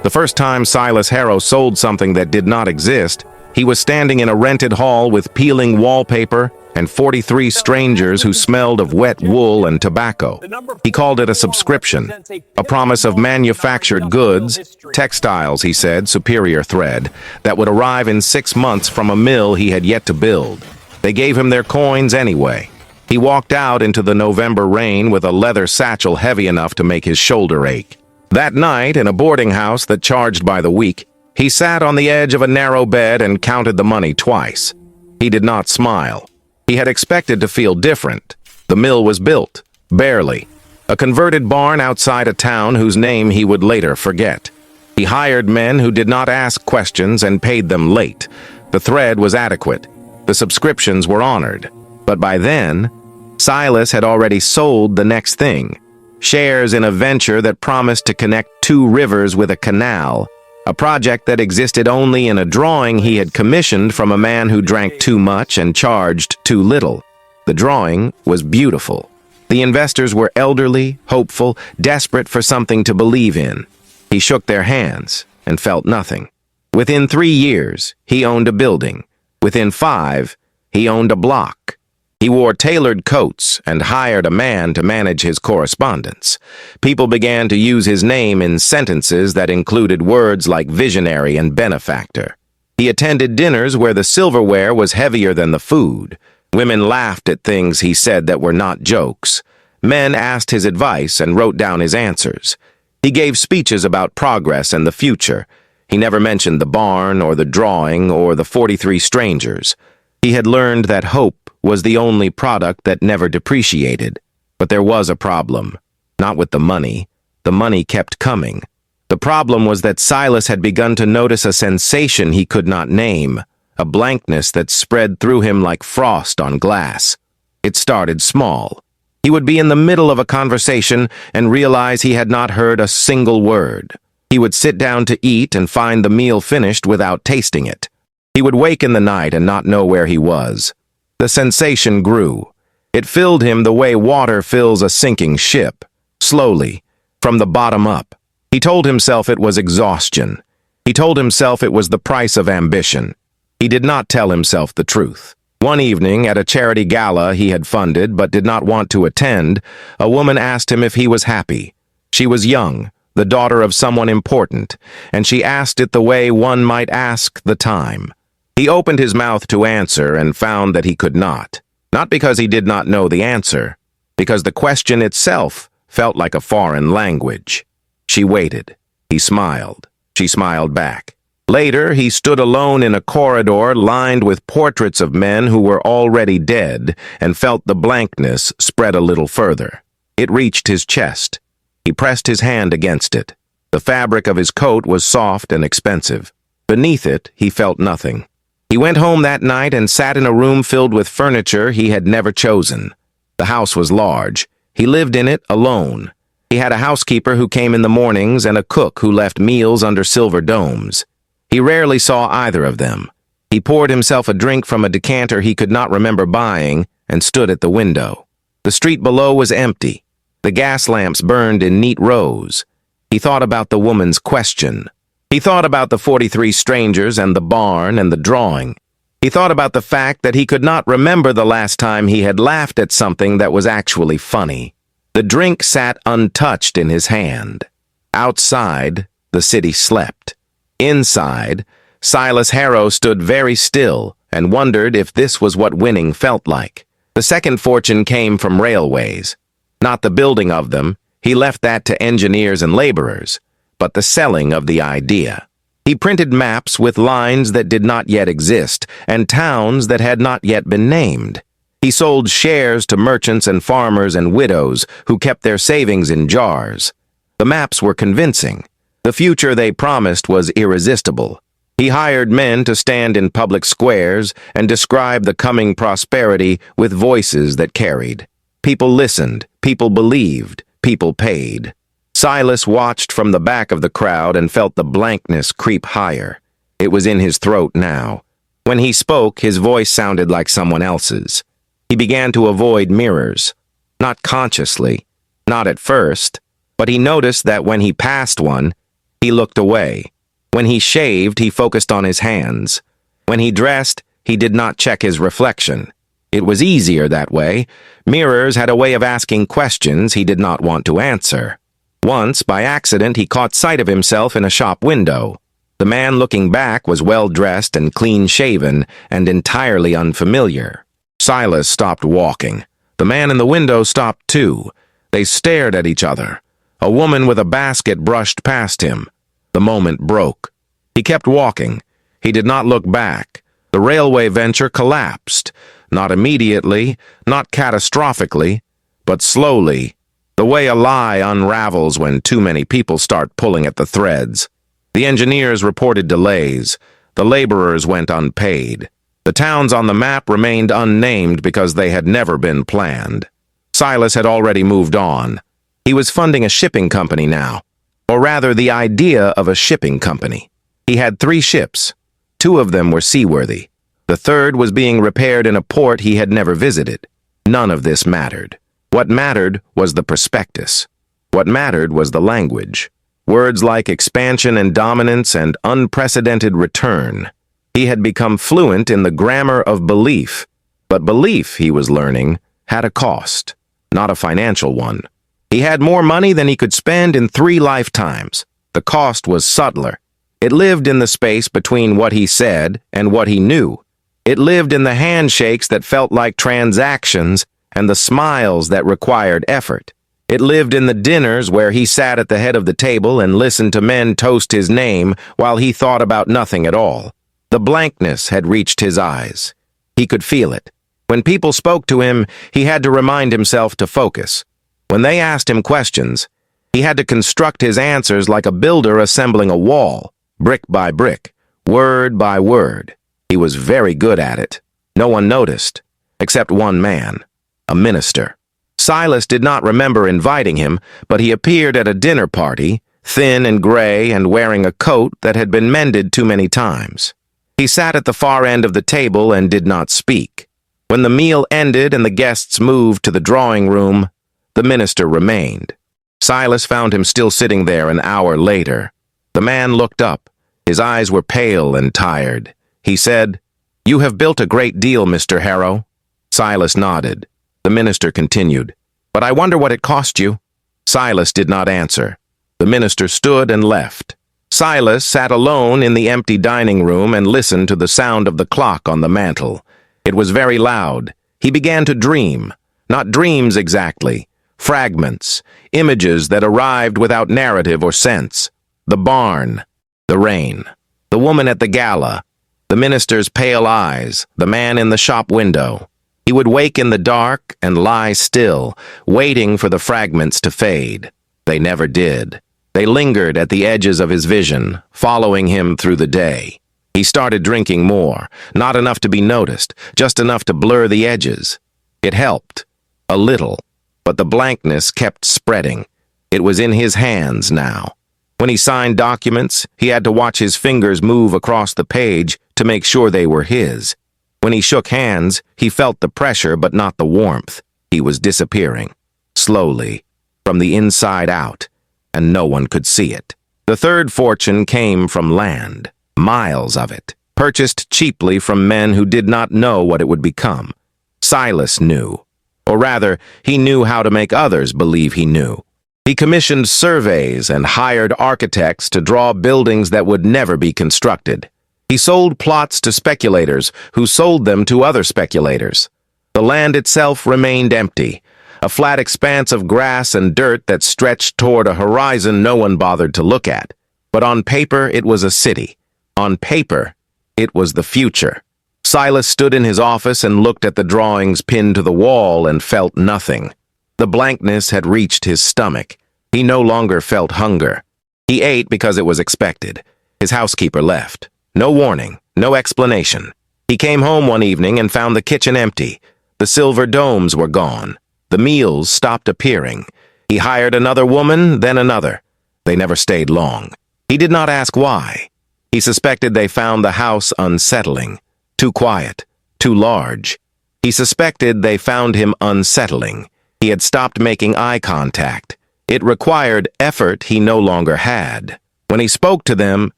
The first time Silas Harrow sold something that did not exist, he was standing in a rented hall with peeling wallpaper and 43 strangers who smelled of wet wool and tobacco. He called it a subscription, a promise of manufactured goods, textiles, he said, superior thread, that would arrive in 6 months from a mill he had yet to build. They gave him their coins anyway. He walked out into the November rain with a leather satchel heavy enough to make his shoulder ache. That night, in a boarding house that charged by the week, he sat on the edge of a narrow bed and counted the money twice. He did not smile. He had expected to feel different. The mill was built, barely. A converted barn outside a town whose name he would later forget. He hired men who did not ask questions and paid them late. The thread was adequate. The subscriptions were honored. But by then, Silas had already sold the next thing. Shares in a venture that promised to connect 2 rivers with a canal. A project that existed only in a drawing he had commissioned from a man who drank too much and charged too little. The drawing was beautiful. The investors were elderly, hopeful, desperate for something to believe in. He shook their hands and felt nothing. Within 3 years, he owned a building. Within 5, he owned a block. He wore tailored coats and hired a man to manage his correspondence. People began to use his name in sentences that included words like visionary and benefactor. He attended dinners where the silverware was heavier than the food. Women laughed at things he said that were not jokes. Men asked his advice and wrote down his answers. He gave speeches about progress and the future. He never mentioned the barn or the drawing or the 43 strangers. He had learned that hope was the only product that never depreciated. But there was a problem. Not with the money. The money kept coming. The problem was that Silas had begun to notice a sensation he could not name, a blankness that spread through him like frost on glass. It started small. He would be in the middle of a conversation and realize he had not heard a single word. He would sit down to eat and find the meal finished without tasting it. He would wake in the night and not know where he was. The sensation grew. It filled him the way water fills a sinking ship, slowly, from the bottom up. He told himself it was exhaustion. He told himself it was the price of ambition. He did not tell himself the truth. One evening, at a charity gala he had funded but did not want to attend, a woman asked him if he was happy. She was young, the daughter of someone important, and she asked it the way one might ask the time. He opened his mouth to answer and found that he could not. Not because he did not know the answer, because the question itself felt like a foreign language. She waited. He smiled. She smiled back. Later, he stood alone in a corridor lined with portraits of men who were already dead and felt the blankness spread a little further. It reached his chest. He pressed his hand against it. The fabric of his coat was soft and expensive. Beneath it, he felt nothing. He went home that night and sat in a room filled with furniture he had never chosen. The house was large. He lived in it alone. He had a housekeeper who came in the mornings and a cook who left meals under silver domes. He rarely saw either of them. He poured himself a drink from a decanter he could not remember buying and stood at the window. The street below was empty. The gas lamps burned in neat rows. He thought about the woman's question. He thought about the 43 strangers and the barn and the drawing. He thought about the fact that he could not remember the last time he had laughed at something that was actually funny. The drink sat untouched in his hand. Outside, the city slept. Inside, Silas Harrow stood very still and wondered if this was what winning felt like. The second fortune came from railways. Not the building of them, he left that to engineers and laborers, but the selling of the idea. He printed maps with lines that did not yet exist and towns that had not yet been named. He sold shares to merchants and farmers and widows who kept their savings in jars. The maps were convincing. The future they promised was irresistible. He hired men to stand in public squares and describe the coming prosperity with voices that carried. People listened, people believed, people paid. Silas watched from the back of the crowd and felt the blankness creep higher. It was in his throat now. When he spoke, his voice sounded like someone else's. He began to avoid mirrors. Not consciously, not at first, but he noticed that when he passed one, He looked away. When he shaved, he focused on his hands. When he dressed, he did not check his reflection. It was easier that way. Mirrors had a way of asking questions he did not want to answer. Once, by accident, he caught sight of himself in a shop window. The man looking back was well-dressed and clean-shaven and entirely unfamiliar. Silas stopped walking. The man in the window stopped too. They stared at each other. A woman with a basket brushed past him. The moment broke. He kept walking. He did not look back. The railway venture collapsed. Not immediately, not catastrophically, but slowly, the way a lie unravels when too many people start pulling at the threads. The engineers reported delays. The laborers went unpaid. The towns on the map remained unnamed because they had never been planned. Silas had already moved on. He was funding a shipping company now, or rather the idea of a shipping company. He had 3 ships. 2 of them were seaworthy. The 3rd was being repaired in a port he had never visited. None of this mattered. What mattered was the prospectus. What mattered was the language. Words like expansion and dominance and unprecedented return. He had become fluent in the grammar of belief, but belief, he was learning, had a cost, not a financial one. He had more money than he could spend in 3 lifetimes. The cost was subtler. It lived in the space between what he said and what he knew. It lived in the handshakes that felt like transactions and the smiles that required effort. It lived in the dinners where he sat at the head of the table and listened to men toast his name while he thought about nothing at all. The blankness had reached his eyes. He could feel it. When people spoke to him, he had to remind himself to focus. When they asked him questions, he had to construct his answers like a builder assembling a wall, brick by brick, word by word. He was very good at it. No one noticed, except one man, a minister. Silas did not remember inviting him, but he appeared at a dinner party, thin and gray and wearing a coat that had been mended too many times. He sat at the far end of the table and did not speak. When the meal ended and the guests moved to the drawing room, the minister remained. Silas found him still sitting there an hour later. The man looked up. His eyes were pale and tired. He said, "You have built a great deal, Mr. Harrow." Silas nodded. The minister continued, "But I wonder what it cost you." Silas did not answer. The minister stood and left. Silas sat alone in the empty dining room and listened to the sound of the clock on the mantel. It was very loud. He began to dream. Not dreams exactly. Fragments. Images that arrived without narrative or sense. The barn. The rain. The woman at the gala. The minister's pale eyes. The man in the shop window. He would wake in the dark and lie still, waiting for the fragments to fade. They never did. They lingered at the edges of his vision, following him through the day. He started drinking more, not enough to be noticed, just enough to blur the edges. It helped. A little. But the blankness kept spreading. It was in his hands now. When he signed documents, he had to watch his fingers move across the page to make sure they were his. When he shook hands, he felt the pressure but not the warmth. He was disappearing. Slowly. From the inside out. And no one could see it. The 3rd fortune came from land. Miles of it. Purchased cheaply from men who did not know what it would become. Silas knew. Or rather, he knew how to make others believe he knew. He commissioned surveys and hired architects to draw buildings that would never be constructed. He sold plots to speculators who sold them to other speculators. The land itself remained empty, a flat expanse of grass and dirt that stretched toward a horizon no one bothered to look at. But on paper, it was a city. On paper, it was the future. Silas stood in his office and looked at the drawings pinned to the wall and felt nothing. The blankness had reached his stomach. He no longer felt hunger. He ate because it was expected. His housekeeper left. No warning, no explanation. He came home one evening and found the kitchen empty. The silver domes were gone. The meals stopped appearing. He hired another woman, then another. They never stayed long. He did not ask why. He suspected they found the house unsettling. Too quiet. Too large. He suspected they found him unsettling. He had stopped making eye contact. It required effort he no longer had. When he spoke to them,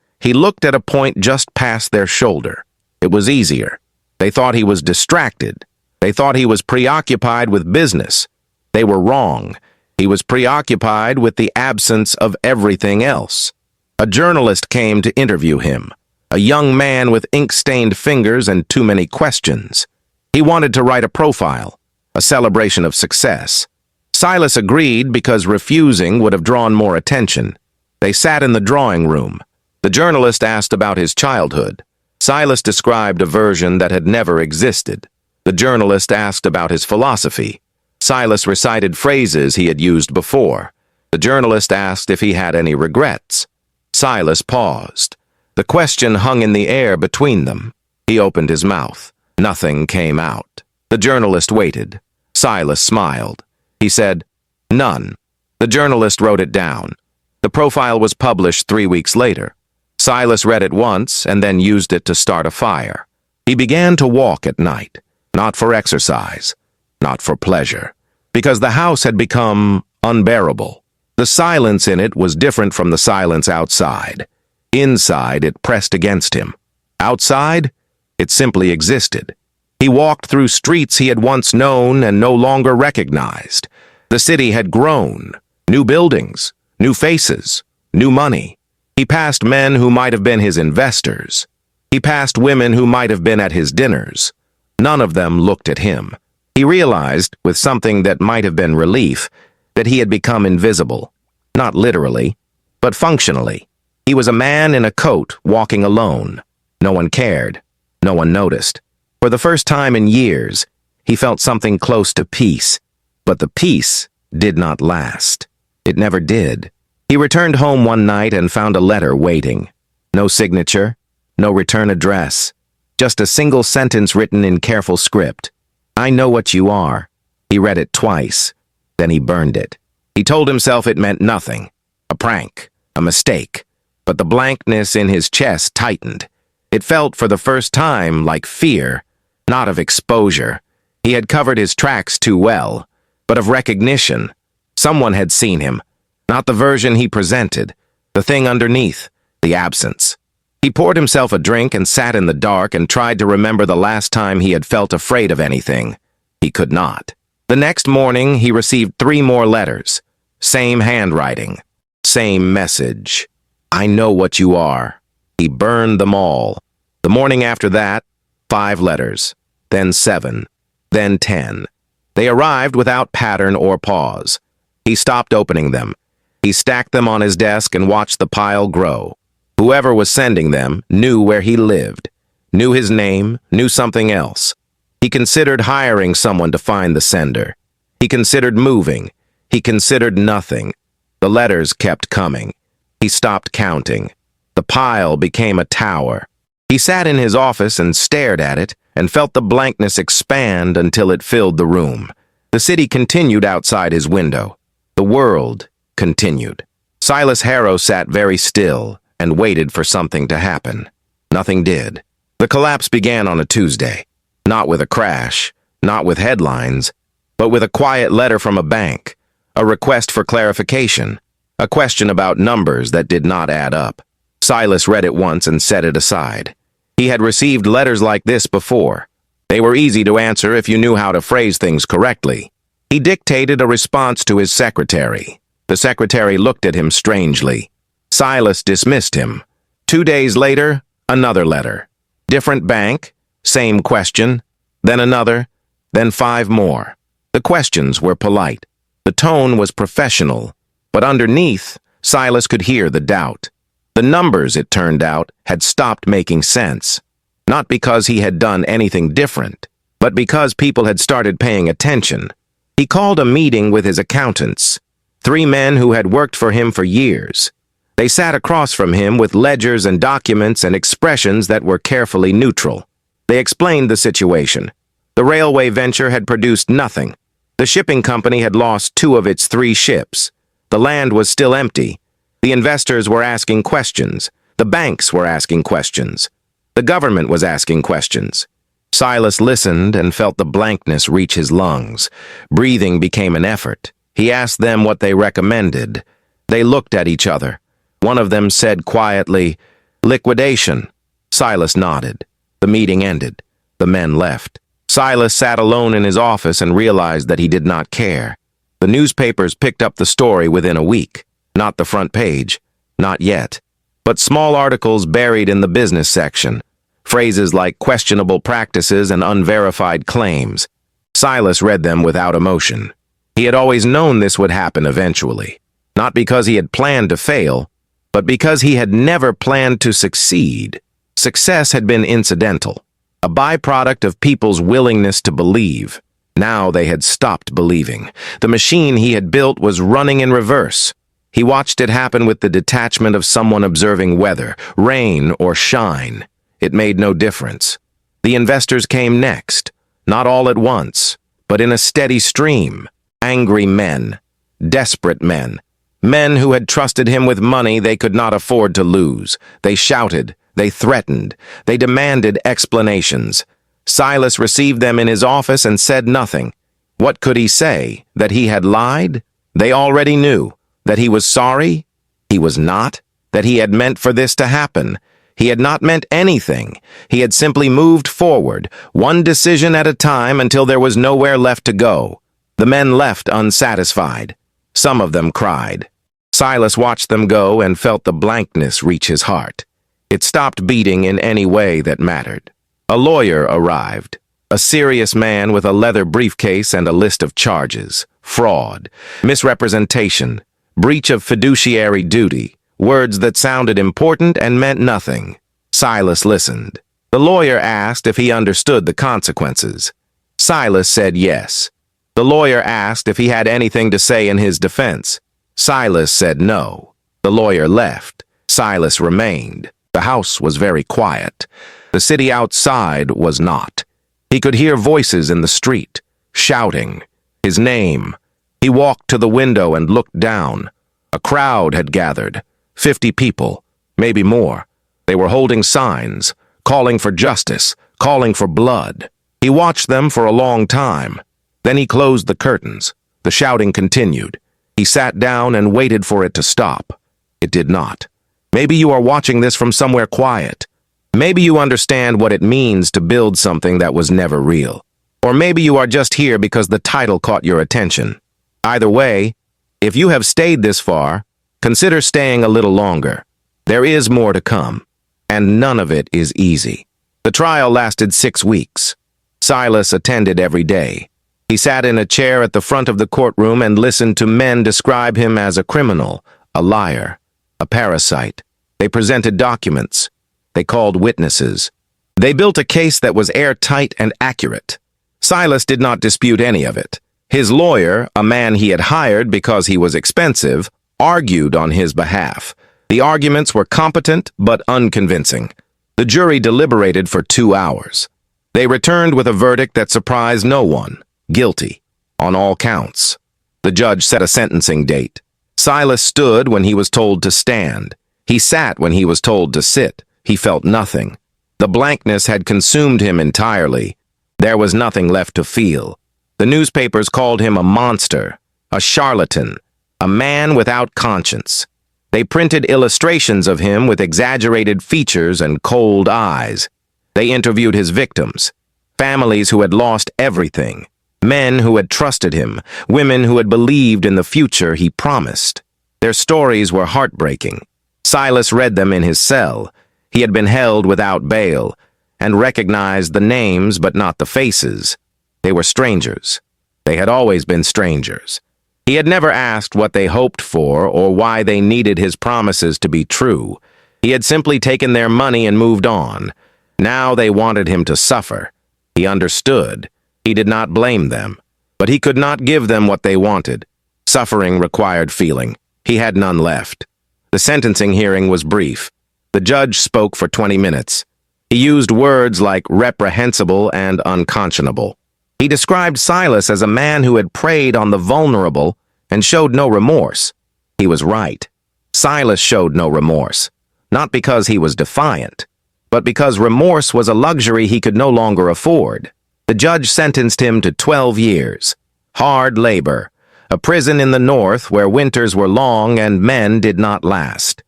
he looked at a point just past their shoulder. It was easier. They thought he was distracted. They thought he was preoccupied with business. They were wrong. He was preoccupied with the absence of everything else. A journalist came to interview him, a young man with ink-stained fingers and too many questions. He wanted to write a profile, a celebration of success. Silas agreed because refusing would have drawn more attention. They sat in the drawing room. The journalist asked about his childhood. Silas described a version that had never existed. The journalist asked about his philosophy. Silas recited phrases he had used before. The journalist asked if he had any regrets. Silas paused. The question hung in the air between them. He opened his mouth. Nothing came out. The journalist waited. Silas smiled. He said, "None." The journalist wrote it down. The profile was published 3 weeks later. Silas read it once and then used it to start a fire. He began to walk at night, not for exercise, not for pleasure, because the house had become unbearable. The silence in it was different from the silence outside. Inside, it pressed against him. Outside, it simply existed. He walked through streets he had once known and no longer recognized. The city had grown. New buildings, new faces, new money. He passed men who might have been his investors. He passed women who might have been at his dinners. None of them looked at him. He realized, with something that might have been relief, that he had become invisible. Not literally, but functionally. He was a man in a coat walking alone. No one cared. No one noticed. For the first time in years, he felt something close to peace. But the peace did not last. It never did. He returned home one night and found a letter waiting. No signature, no return address. Just a single sentence written in careful script. "I know what you are." He read it twice. Then he burned it. He told himself it meant nothing. A prank. A mistake. But the blankness in his chest tightened. It felt for the first time like fear, not of exposure. He had covered his tracks too well, but of recognition. Someone had seen him. Not the version he presented. The thing underneath. The absence. He poured himself a drink and sat in the dark and tried to remember the last time he had felt afraid of anything. He could not. The next morning, he received 3 more letters. Same handwriting. Same message. "I know what you are." He burned them all. The morning after that, 5 letters. Then 7. Then 10. They arrived without pattern or pause. He stopped opening them. He stacked them on his desk and watched the pile grow. Whoever was sending them knew where he lived, knew his name, knew something else. He considered hiring someone to find the sender. He considered moving. He considered nothing. The letters kept coming. He stopped counting. The pile became a tower. He sat in his office and stared at it and felt the blankness expand until it filled the room. The city continued outside his window. The world continued. Silas Harrow sat very still and waited for something to happen. Nothing did. The collapse began on a Tuesday. Not with a crash, not with headlines, but with a quiet letter from a bank, a request for clarification, a question about numbers that did not add up. Silas read it once and set it aside. He had received letters like this before. They were easy to answer if you knew how to phrase things correctly. He dictated a response to his secretary. The secretary looked at him strangely. Silas dismissed him. 2 days later, another letter. Different bank, same question, then another, then 5 more. The questions were polite. The tone was professional, but underneath, Silas could hear the doubt. The numbers, it turned out, had stopped making sense. Not because he had done anything different, but because people had started paying attention. He called a meeting with his accountants, 3 men who had worked for him for years. They sat across from him with ledgers and documents and expressions that were carefully neutral. They explained the situation. The railway venture had produced nothing. The shipping company had lost 2 of its 3 ships. The land was still empty. The investors were asking questions. The banks were asking questions. The government was asking questions. Silas listened and felt the blankness reach his lungs. Breathing became an effort. He asked them what they recommended. They looked at each other. One of them said quietly, "Liquidation." Silas nodded. The meeting ended. The men left. Silas sat alone in his office and realized that he did not care. The newspapers picked up the story within a week. Not the front page. Not yet. But small articles buried in the business section. Phrases like questionable practices and unverified claims. Silas read them without emotion. He had always known this would happen eventually. Not because he had planned to fail, but because he had never planned to succeed. Success had been incidental, a byproduct of people's willingness to believe. Now they had stopped believing. The machine he had built was running in reverse. He watched it happen with the detachment of someone observing weather, rain or shine. It made no difference. The investors came next, not all at once, but in a steady stream. Angry men, desperate men, men who had trusted him with money they could not afford to lose. They shouted, they threatened, they demanded explanations. Silas received them in his office and said nothing. What could he say? That he had lied? They already knew. That he was sorry? He was not. That he had meant for this to happen? He had not meant anything. He had simply moved forward, one decision at a time until there was nowhere left to go. The men left unsatisfied. Some of them cried. Silas watched them go and felt the blankness reach his heart. It stopped beating in any way that mattered. A lawyer arrived, a serious man with a leather briefcase and a list of charges: fraud, misrepresentation, breach of fiduciary duty, words that sounded important and meant nothing. Silas listened. The lawyer asked if he understood the consequences. Silas said yes. The lawyer asked if he had anything to say in his defense. Silas said no. The lawyer left. Silas remained. The house was very quiet. The city outside was not. He could hear voices in the street, shouting his name. He walked to the window and looked down. A crowd had gathered, 50 people, maybe more. They were holding signs, calling for justice, calling for blood. He watched them for a long time. Then he closed the curtains. The shouting continued. He sat down and waited for it to stop. It did not. Maybe you are watching this from somewhere quiet. Maybe you understand what it means to build something that was never real. Or maybe you are just here because the title caught your attention. Either way, if you have stayed this far, consider staying a little longer. There is more to come, and none of it is easy. The trial lasted 6 weeks. Silas attended every day. He sat in a chair at the front of the courtroom and listened to men describe him as a criminal, a liar, a parasite. They presented documents. They called witnesses. They built a case that was airtight and accurate. Silas did not dispute any of it. His lawyer, a man he had hired because he was expensive, argued on his behalf. The arguments were competent but unconvincing. The jury deliberated for 2 hours. They returned with a verdict that surprised no one: guilty, on all counts. The judge set a sentencing date. Silas stood when he was told to stand. He sat when he was told to sit. He felt nothing. The blankness had consumed him entirely. There was nothing left to feel. The newspapers called him a monster, a charlatan, a man without conscience. They printed illustrations of him with exaggerated features and cold eyes. They interviewed his victims, families who had lost everything, men who had trusted him, women who had believed in the future he promised. Their stories were heartbreaking. Silas read them in his cell. He had been held without bail and recognized the names but not the faces. They were strangers. They had always been strangers. He had never asked what they hoped for or why they needed his promises to be true. He had simply taken their money and moved on. Now they wanted him to suffer. He understood. He did not blame them. But he could not give them what they wanted. Suffering required feeling. He had none left. The sentencing hearing was brief. The judge spoke for 20 minutes. He used words like reprehensible and unconscionable. He described Silas as a man who had preyed on the vulnerable and showed no remorse. He was right. Silas showed no remorse, not because he was defiant, but because remorse was a luxury he could no longer afford. The judge sentenced him to 12 years, hard labor, a prison in the north where winters were long and men did not last.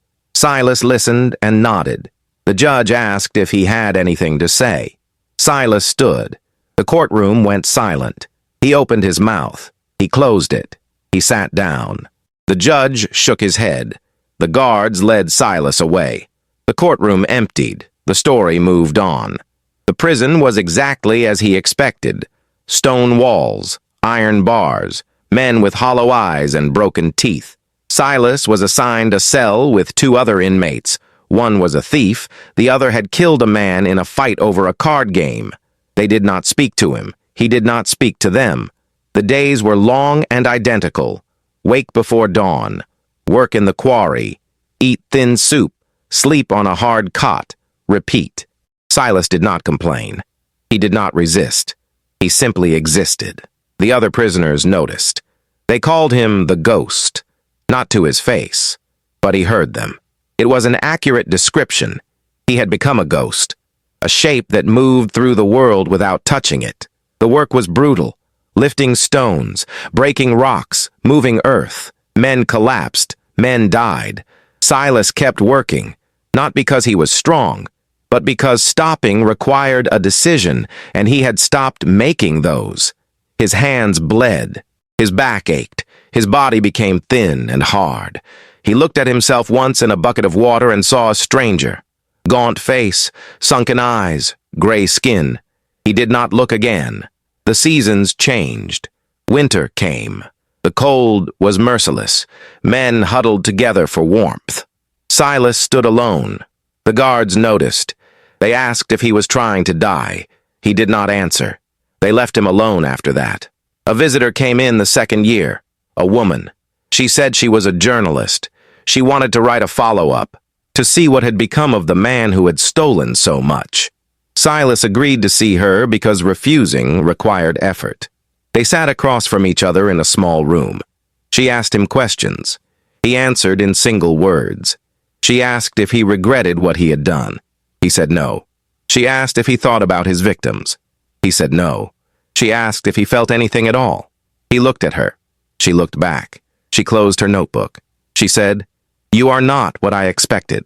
Silas listened and nodded. The judge asked if he had anything to say. Silas stood. The courtroom went silent. He opened his mouth. He closed it. He sat down. The judge shook his head. The guards led Silas away. The courtroom emptied. The story moved on. The prison was exactly as he expected. Stone walls, iron bars, men with hollow eyes and broken teeth. Silas was assigned a cell with 2 other inmates. One was a thief, the other had killed a man in a fight over a card game. They did not speak to him. He did not speak to them. The days were long and identical. Wake before dawn. Work in the quarry. Eat thin soup. Sleep on a hard cot. Repeat. Silas did not complain. He did not resist. He simply existed. The other prisoners noticed. They called him the Ghost. Not to his face, but he heard them. It was an accurate description. He had become a ghost, a shape that moved through the world without touching it. The work was brutal, lifting stones, breaking rocks, moving earth. Men collapsed, men died. Silas kept working, not because he was strong, but because stopping required a decision, and he had stopped making those. His hands bled. His back ached. His body became thin and hard. He looked at himself once in a bucket of water and saw a stranger. Gaunt face, sunken eyes, gray skin. He did not look again. The seasons changed. Winter came. The cold was merciless. Men huddled together for warmth. Silas stood alone. The guards noticed. They asked if he was trying to die. He did not answer. They left him alone after that. A visitor came in the second year. A woman. She said she was a journalist. She wanted to write a follow-up, to see what had become of the man who had stolen so much. Silas agreed to see her because refusing required effort. They sat across from each other in a small room. She asked him questions. He answered in single words. She asked if he regretted what he had done. He said no. She asked if he thought about his victims. He said no. She asked if he felt anything at all. He looked at her. She looked back. She closed her notebook. She said, "You are not what I expected."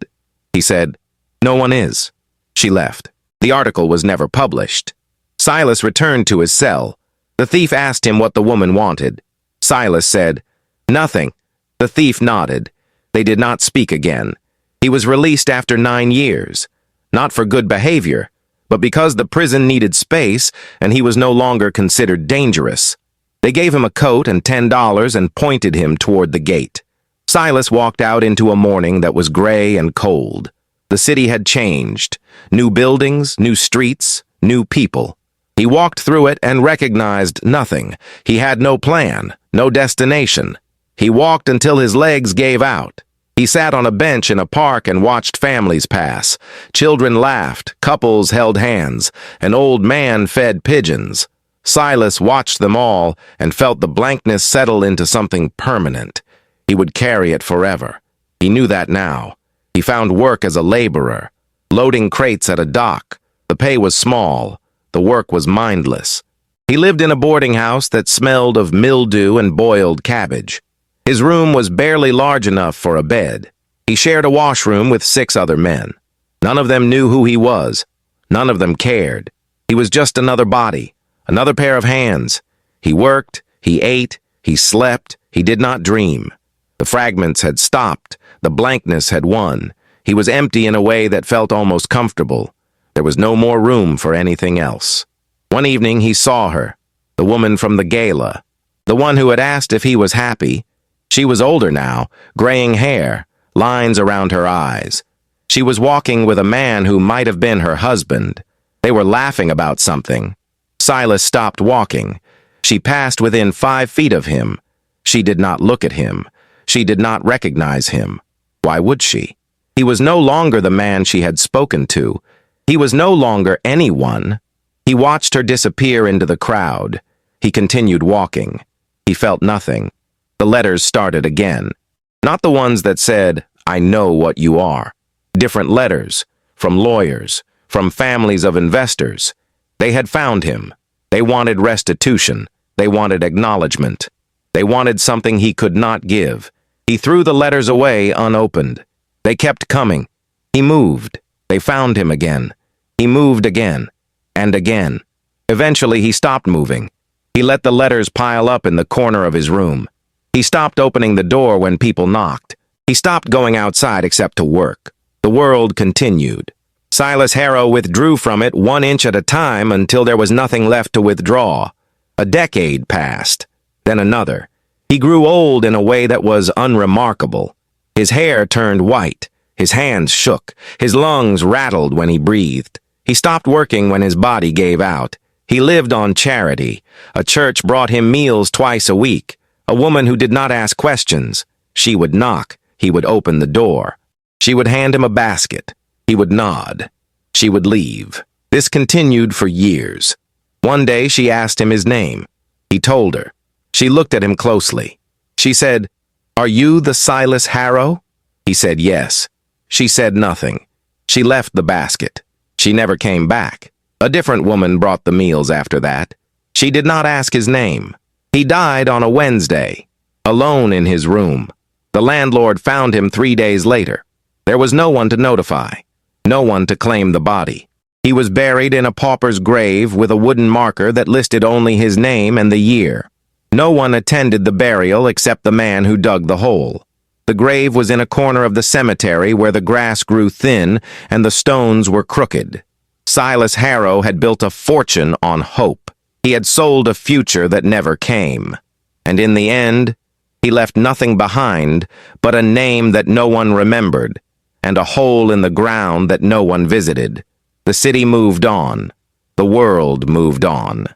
He said, "No one is." She left. The article was never published. Silas returned to his cell. The thief asked him what the woman wanted. Silas said, "Nothing." The thief nodded. They did not speak again. He was released after 9 years, not for good behavior, but because the prison needed space and he was no longer considered dangerous. They gave him a coat and $10 and pointed him toward the gate. Silas walked out into a morning that was gray and cold. The city had changed. New buildings, new streets, new people. He walked through it and recognized nothing. He had no plan, no destination. He walked until his legs gave out. He sat on a bench in a park and watched families pass. Children laughed, couples held hands, an old man fed pigeons. Silas watched them all and felt the blankness settle into something permanent. He would carry it forever. He knew that now. He found work as a laborer, loading crates at a dock. The pay was small. The work was mindless. He lived in a boarding house that smelled of mildew and boiled cabbage. His room was barely large enough for a bed. He shared a washroom with 6 other men. None of them knew who he was. None of them cared. He was just another body, another pair of hands. He worked, he ate, he slept, he did not dream. The fragments had stopped. The blankness had won. He was empty in a way that felt almost comfortable. There was no more room for anything else. One evening he saw her, the woman from the gala, the one who had asked if he was happy. She was older now, graying hair, lines around her eyes. She was walking with a man who might have been her husband. They were laughing about something. Silas stopped walking. She passed within 5 feet of him. She did not look at him. She did not recognize him. Why would she? He was no longer the man she had spoken to. He was no longer anyone. He watched her disappear into the crowd. He continued walking. He felt nothing. The letters started again. Not the ones that said, "I know what you are." Different letters, from lawyers, from families of investors. They had found him. They wanted restitution. They wanted acknowledgement. They wanted something he could not give. He threw the letters away unopened. They kept coming. He moved. They found him again. He moved again. And again. Eventually, he stopped moving. He let the letters pile up in the corner of his room. He stopped opening the door when people knocked. He stopped going outside except to work. The world continued. Silas Harrow withdrew from it 1 inch at a time until there was nothing left to withdraw. A decade passed. Then another. He grew old in a way that was unremarkable. His hair turned white. His hands shook. His lungs rattled when he breathed. He stopped working when his body gave out. He lived on charity. A church brought him meals twice a week. A woman who did not ask questions. She would knock. He would open the door. She would hand him a basket. He would nod. She would leave. This continued for years. One day she asked him his name. He told her. She looked at him closely. She said, "Are you the Silas Harrow?" He said yes. She said nothing. She left the basket. She never came back. A different woman brought the meals after that. She did not ask his name. He died on a Wednesday, alone in his room. The landlord found him 3 days later. There was no one to notify, no one to claim the body. He was buried in a pauper's grave with a wooden marker that listed only his name and the year. No one attended the burial except the man who dug the hole. The grave was in a corner of the cemetery where the grass grew thin and the stones were crooked. Silas Harrow had built a fortune on hope. He had sold a future that never came. And in the end, he left nothing behind but a name that no one remembered and a hole in the ground that no one visited. The city moved on. The world moved on.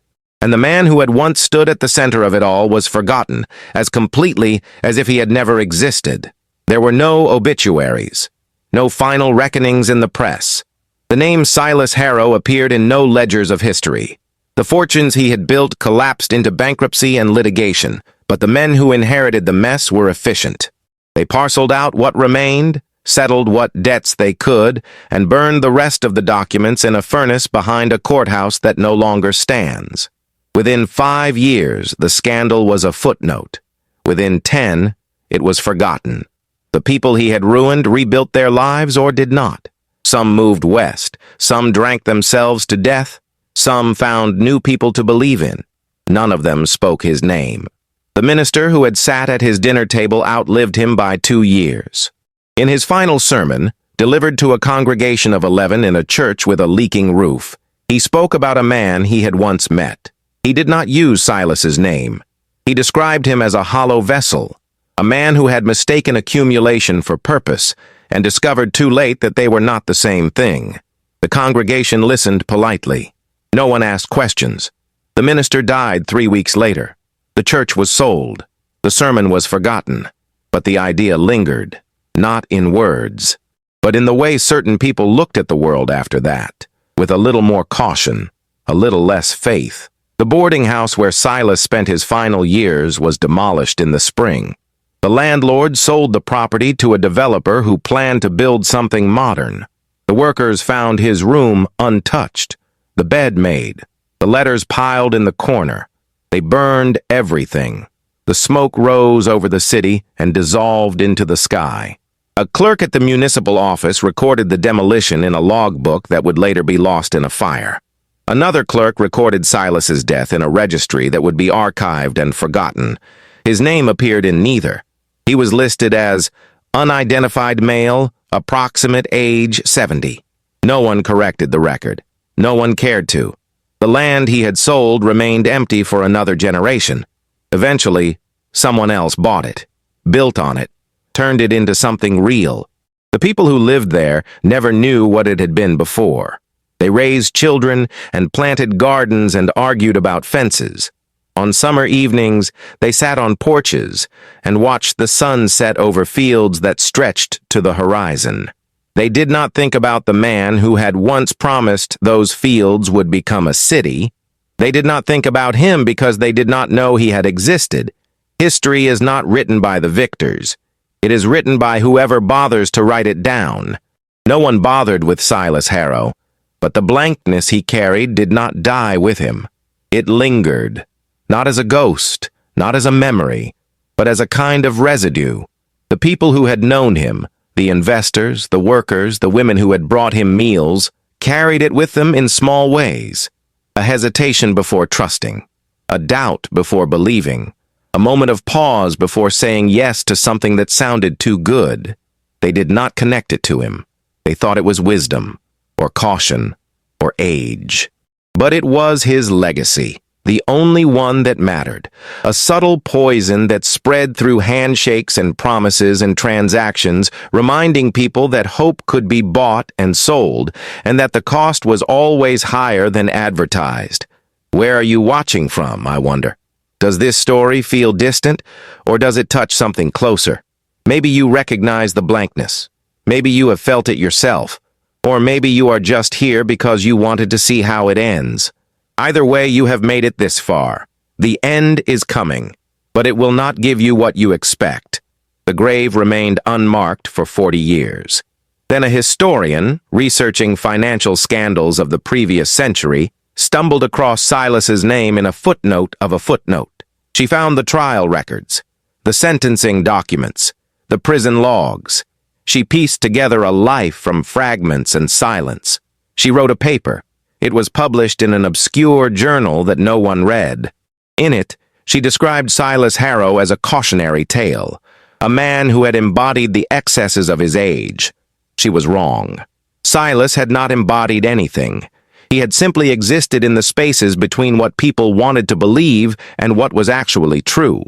And the man who had once stood at the center of it all was forgotten, as completely as if he had never existed. There were no obituaries, no final reckonings in the press. The name Silas Harrow appeared in no ledgers of history. The fortunes he had built collapsed into bankruptcy and litigation, but the men who inherited the mess were efficient. They parceled out what remained, settled what debts they could, and burned the rest of the documents in a furnace behind a courthouse that no longer stands. Within 5 years, the scandal was a footnote. Within 10, it was forgotten. The people he had ruined rebuilt their lives or did not. Some moved west. Some drank themselves to death. Some found new people to believe in. None of them spoke his name. The minister who had sat at his dinner table outlived him by 2 years. In his final sermon, delivered to a congregation of 11 in a church with a leaking roof, he spoke about a man he had once met. He did not use Silas's name. He described him as a hollow vessel, a man who had mistaken accumulation for purpose and discovered too late that they were not the same thing. The congregation listened politely. No one asked questions. The minister died 3 weeks later. The church was sold. The sermon was forgotten. But the idea lingered, not in words, but in the way certain people looked at the world after that, with a little more caution, a little less faith. The boarding house where Silas spent his final years was demolished in the spring. The landlord sold the property to a developer who planned to build something modern. The workers found his room untouched, the bed made, the letters piled in the corner. They burned everything. The smoke rose over the city and dissolved into the sky. A clerk at the municipal office recorded the demolition in a logbook that would later be lost in a fire. Another clerk recorded Silas's death in a registry that would be archived and forgotten. His name appeared in neither. He was listed as unidentified male, approximate age 70. No one corrected the record. No one cared to. The land he had sold remained empty for another generation. Eventually, someone else bought it, built on it, turned it into something real. The people who lived there never knew what it had been before. They raised children and planted gardens and argued about fences. On summer evenings, they sat on porches and watched the sun set over fields that stretched to the horizon. They did not think about the man who had once promised those fields would become a city. They did not think about him because they did not know he had existed. History is not written by the victors. It is written by whoever bothers to write it down. No one bothered with Silas Harrow. But the blankness he carried did not die with him. It lingered, not as a ghost, not as a memory, but as a kind of residue. The people who had known him, The investors, the workers, the women who had brought him meals, carried it with them in small ways. A hesitation before trusting, a doubt before believing, a moment of pause before saying yes to something that sounded too good. They did not connect it to him. They thought it was wisdom, or caution, or age. But it was his legacy, the only one that mattered, a subtle poison that spread through handshakes and promises and transactions, reminding people that hope could be bought and sold, and that the cost was always higher than advertised. Where are you watching from, I wonder? Does this story feel distant, or does it touch something closer? Maybe you recognize the blankness. Maybe you have felt it yourself. Or maybe you are just here because you wanted to see how it ends. Either way, you have made it this far. The end is coming, but it will not give you what you expect. The grave remained unmarked for 40 years. Then a historian, researching financial scandals of the previous century, stumbled across Silas's name in a footnote of a footnote. She found the trial records, the sentencing documents, the prison logs. She pieced together a life from fragments and silence. She wrote a paper. It was published in an obscure journal that no one read. In it, she described Silas Harrow as a cautionary tale, a man who had embodied the excesses of his age. She was wrong. Silas had not embodied anything. He had simply existed in the spaces between what people wanted to believe and what was actually true.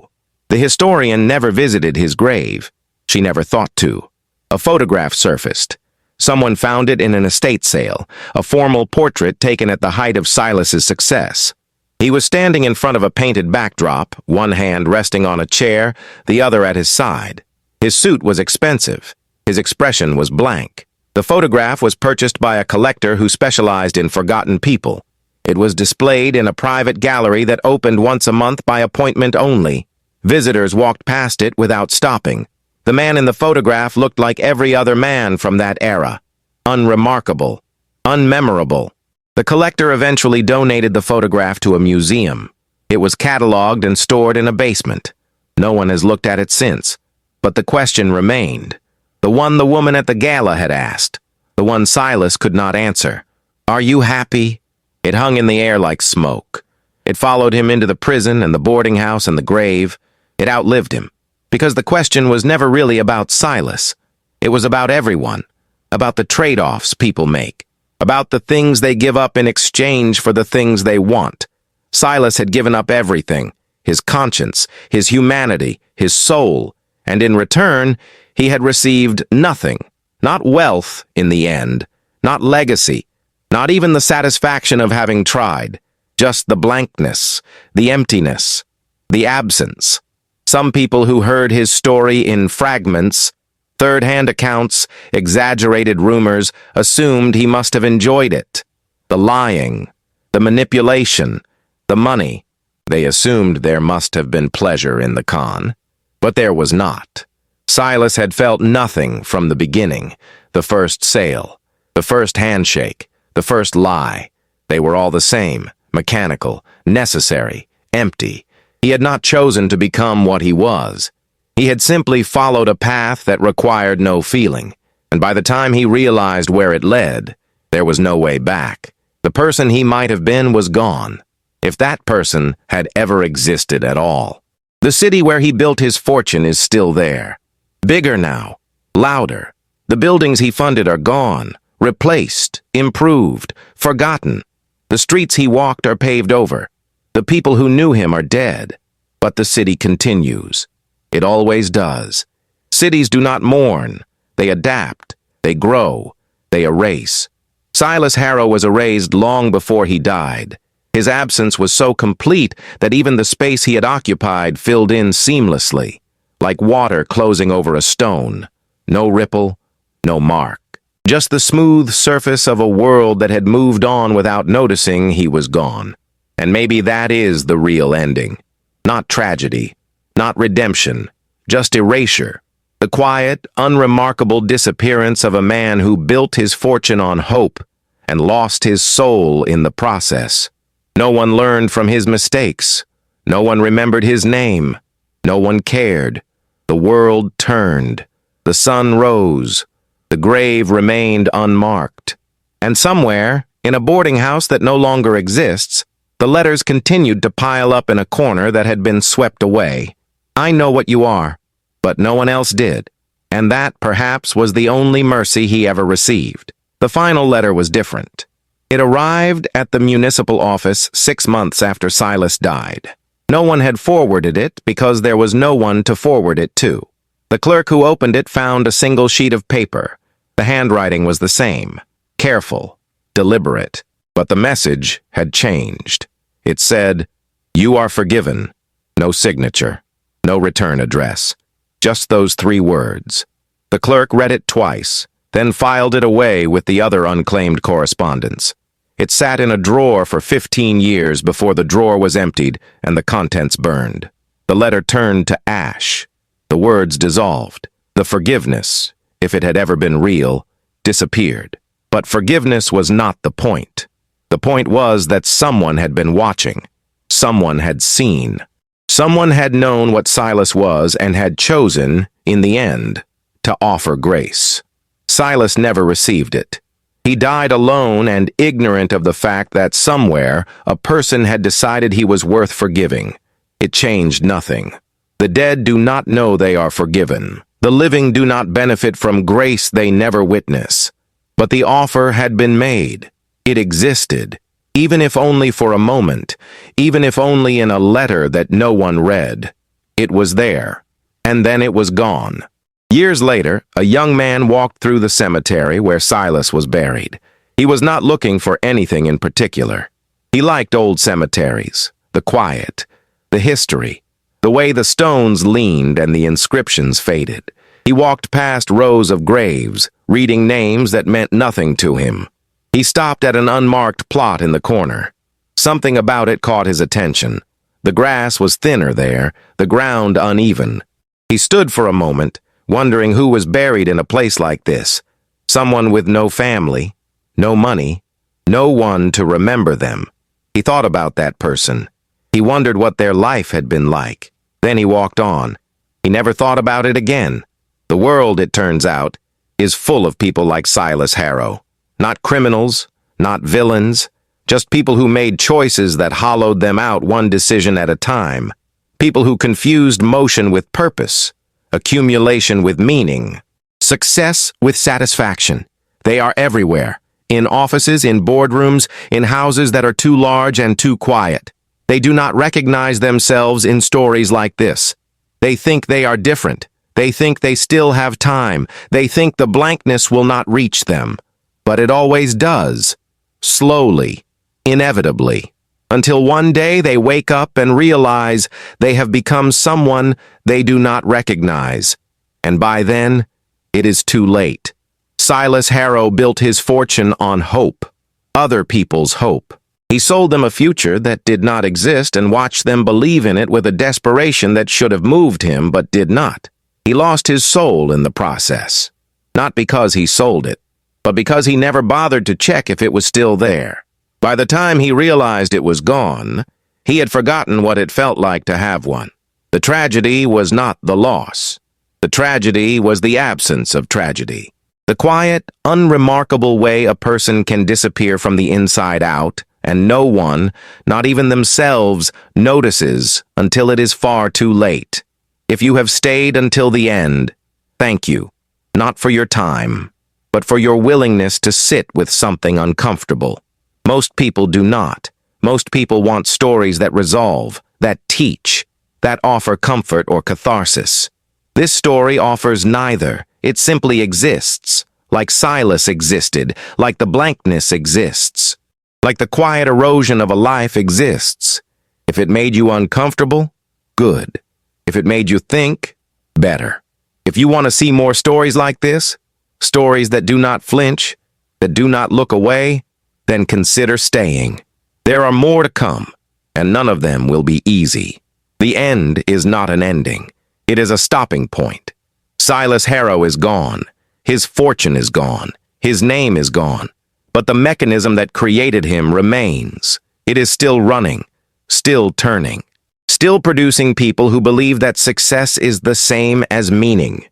The historian never visited his grave. She never thought to. A photograph surfaced. Someone found it in an estate sale, a formal portrait taken at the height of Silas's success. He was standing in front of a painted backdrop, one hand resting on a chair, the other at his side. His suit was expensive. His expression was blank. The photograph was purchased by a collector who specialized in forgotten people. It was displayed in a private gallery that opened once a month by appointment only. Visitors walked past it without stopping. The man in the photograph looked like every other man from that era. Unremarkable. Unmemorable. The collector eventually donated the photograph to a museum. It was cataloged and stored in a basement. No one has looked at it since. But the question remained. The one the woman at the gala had asked. The one Silas could not answer. Are you happy? It hung in the air like smoke. It followed him into the prison and the boarding house and the grave. It outlived him. Because the question was never really about Silas. It was about everyone, about the trade-offs people make, about the things they give up in exchange for the things they want. Silas had given up everything, his conscience, his humanity, his soul, and in return, he had received nothing, not wealth in the end, not legacy, not even the satisfaction of having tried, just the blankness, the emptiness, the absence. Some people who heard his story in fragments, third-hand accounts, exaggerated rumors, assumed he must have enjoyed it. The lying, the manipulation, the money. They assumed there must have been pleasure in the con. But there was not. Silas had felt nothing from the beginning. The first sale, the first handshake, the first lie. They were all the same, mechanical, necessary, empty. He had not chosen to become what he was. He had simply followed a path that required no feeling, and by the time he realized where it led, there was no way back. The person he might have been was gone, if that person had ever existed at all. The city where he built his fortune is still there. Bigger now, louder. The buildings he funded are gone, replaced, improved, forgotten. The streets he walked are paved over. The people who knew him are dead, but the city continues. It always does. Cities do not mourn. They adapt. They grow. They erase. Silas Harrow was erased long before he died. His absence was so complete that even the space he had occupied filled in seamlessly, like water closing over a stone. No ripple, no mark. Just the smooth surface of a world that had moved on without noticing he was gone. And maybe that is the real ending. Not tragedy, not redemption, just erasure. The quiet, unremarkable disappearance of a man who built his fortune on hope and lost his soul in the process. No one learned from his mistakes. No one remembered his name. No one cared. The world turned. The sun rose. The grave remained unmarked. And somewhere, in a boarding house that no longer exists, the letters continued to pile up in a corner that had been swept away. I know what you are, but no one else did. And that, perhaps, was the only mercy he ever received. The final letter was different. It arrived at the municipal office 6 months after Silas died. No one had forwarded it because there was no one to forward it to. The clerk who opened it found a single sheet of paper. The handwriting was the same, careful, deliberate, but the message had changed. It said, "You are forgiven." No signature, no return address. Just those 3 words. The clerk read it twice, then filed it away with the other unclaimed correspondence. It sat in a drawer for 15 years before the drawer was emptied and the contents burned. The letter turned to ash. The words dissolved. The forgiveness, if it had ever been real, disappeared. But forgiveness was not the point. The point was that someone had been watching. Someone had seen. Someone had known what Silas was and had chosen, in the end, to offer grace. Silas never received it. He died alone and ignorant of the fact that somewhere a person had decided he was worth forgiving. It changed nothing. The dead do not know they are forgiven. The living do not benefit from grace they never witness. But the offer had been made. It existed, even if only for a moment, even if only in a letter that no one read. It was there, and then it was gone. Years later, a young man walked through the cemetery where Silas was buried. He was not looking for anything in particular. He liked old cemeteries, the quiet, the history, the way the stones leaned and the inscriptions faded. He walked past rows of graves, reading names that meant nothing to him. He stopped at an unmarked plot in the corner. Something about it caught his attention. The grass was thinner there, the ground uneven. He stood for a moment, wondering who was buried in a place like this. Someone with no family, no money, no one to remember them. He thought about that person. He wondered what their life had been like. Then he walked on. He never thought about it again. The world, it turns out, is full of people like Silas Harrow. Not criminals, not villains, just people who made choices that hollowed them out one decision at a time. People who confused motion with purpose, accumulation with meaning, success with satisfaction. They are everywhere, in offices, in boardrooms, in houses that are too large and too quiet. They do not recognize themselves in stories like this. They think they are different. They think they still have time. They think the blankness will not reach them. But it always does. Slowly, inevitably. Until one day they wake up and realize they have become someone they do not recognize. And by then, it is too late. Silas Harrow built his fortune on hope. Other people's hope. He sold them a future that did not exist and watched them believe in it with a desperation that should have moved him but did not. He lost his soul in the process. Not because he sold it, but because he never bothered to check if it was still there. By the time he realized it was gone, he had forgotten what it felt like to have one. The tragedy was not the loss. The tragedy was the absence of tragedy. The quiet, unremarkable way a person can disappear from the inside out, and no one, not even themselves, notices until it is far too late. If you have stayed until the end, thank you, not for your time, but for your willingness to sit with something uncomfortable. Most people do not. Most people want stories that resolve, that teach, that offer comfort or catharsis. This story offers neither. It simply exists, like Silas existed, like the blankness exists, like the quiet erosion of a life exists. If it made you uncomfortable, good. If it made you think, better. If you want to see more stories like this, stories that do not flinch, that do not look away, then consider staying. There are more to come, and none of them will be easy. The end is not an ending. It is a stopping point. Silas Harrow is gone. His fortune is gone. His name is gone. But the mechanism that created him remains. It is still running, still turning, still producing people who believe that success is the same as meaning,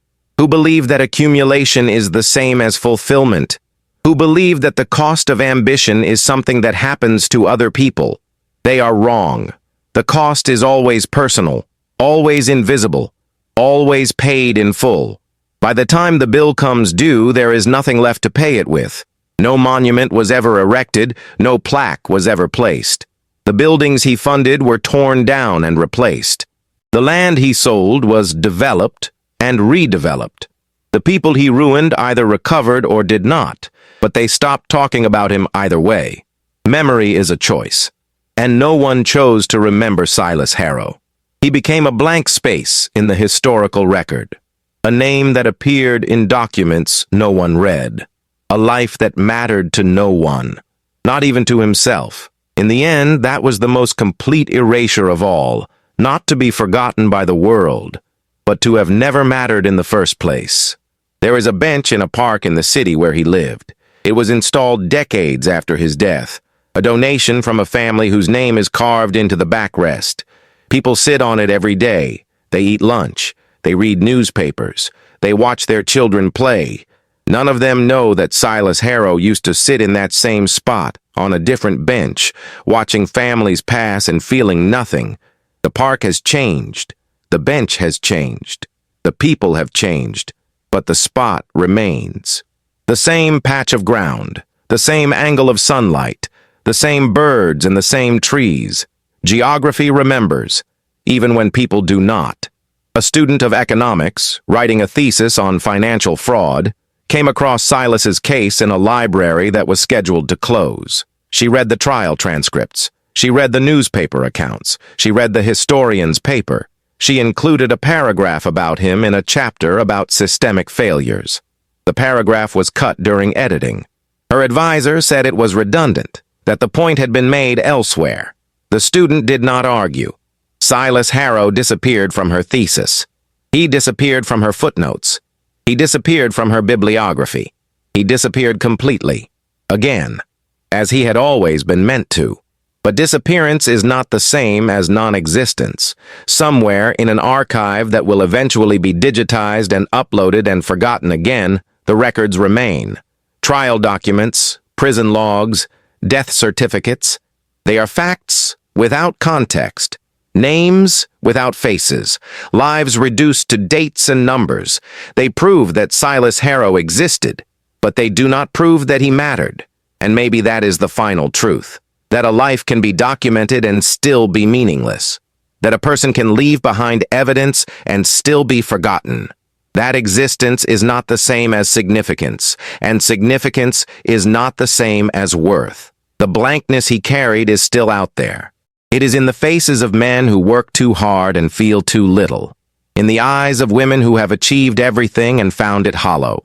who believe that accumulation is the same as fulfillment, who believe that the cost of ambition is something that happens to other people. They are wrong. The cost is always personal, always invisible, always paid in full. By the time the bill comes due, there is nothing left to pay it with. No monument was ever erected, no plaque was ever placed. The buildings he funded were torn down and replaced. The land he sold was developed and redeveloped. The people he ruined either recovered or did not, but they stopped talking about him either way. Memory is a choice, and no one chose to remember Silas Harrow. He became a blank space in the historical record, a name that appeared in documents no one read, a life that mattered to no one, not even to himself. In the end, that was the most complete erasure of all, not to be forgotten by the world, but to have never mattered in the first place. There is a bench in a park in the city where he lived. It was installed decades after his death, a donation from a family whose name is carved into the backrest. People sit on it every day. They eat lunch. They read newspapers. They watch their children play. None of them know that Silas Harrow used to sit in that same spot, on a different bench, watching families pass and feeling nothing. The park has changed. The bench has changed. The people have changed. But the spot remains. The same patch of ground, the same angle of sunlight, the same birds and the same trees. Geography remembers, even when people do not. A student of economics, writing a thesis on financial fraud, came across Silas's case in a library that was scheduled to close. She read the trial transcripts. She read the newspaper accounts. She read the historian's paper. She included a paragraph about him in a chapter about systemic failures. The paragraph was cut during editing. Her advisor said it was redundant, that the point had been made elsewhere. The student did not argue. Silas Harrow disappeared from her thesis. He disappeared from her footnotes. He disappeared from her bibliography. He disappeared completely. Again, as he had always been meant to. But disappearance is not the same as non-existence. Somewhere in an archive that will eventually be digitized and uploaded and forgotten again, the records remain. Trial documents, prison logs, death certificates. They are facts without context. Names without faces, lives reduced to dates and numbers. They prove that Silas Harrow existed, but they do not prove that he mattered. And maybe that is the final truth, that a life can be documented and still be meaningless, that a person can leave behind evidence and still be forgotten. That existence is not the same as significance, and significance is not the same as worth. The blankness he carried is still out there. It is in the faces of men who work too hard and feel too little, in the eyes of women who have achieved everything and found it hollow,